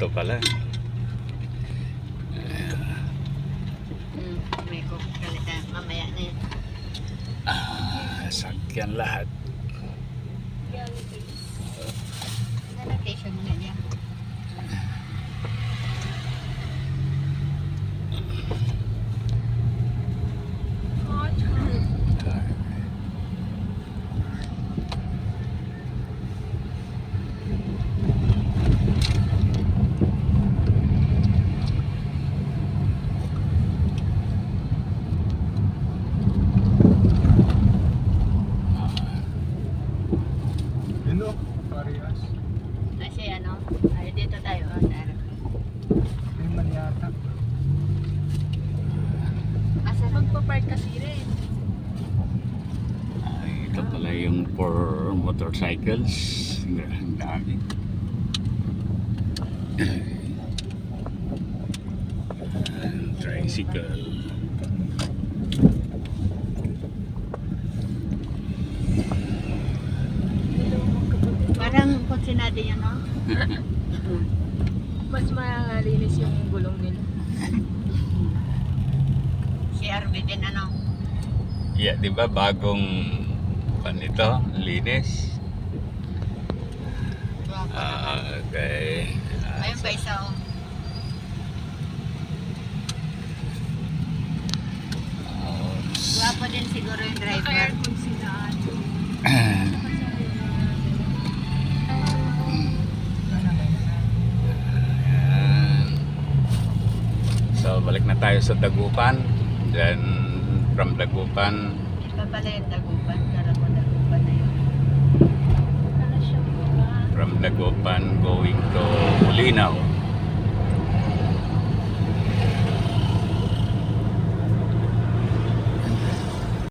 dito pala. May kukalita. Mamaya na yun. Sakyan lahat. Sanitation mo na yan. Kasi ano, ay dito tayo. Asa magpa-park kasi rin. Ito pala yung for motorcycles. Ang dami. Tricycle. Parang konsinado yan, no? Mas malinis yung gulong nila. Si RV din, ano? Yeah, di ba bagong panito, linis? Okay. Ayun pa isa, oh. Guwapo din siguro yung driver. Naka-aircon sila. So balik na tayo sa Dagupan. Then from Dagupan, Iba pala yung Dagupan. Kala ko Dagupan na yun. Wala siyang from Dagupan going to Ulinaw.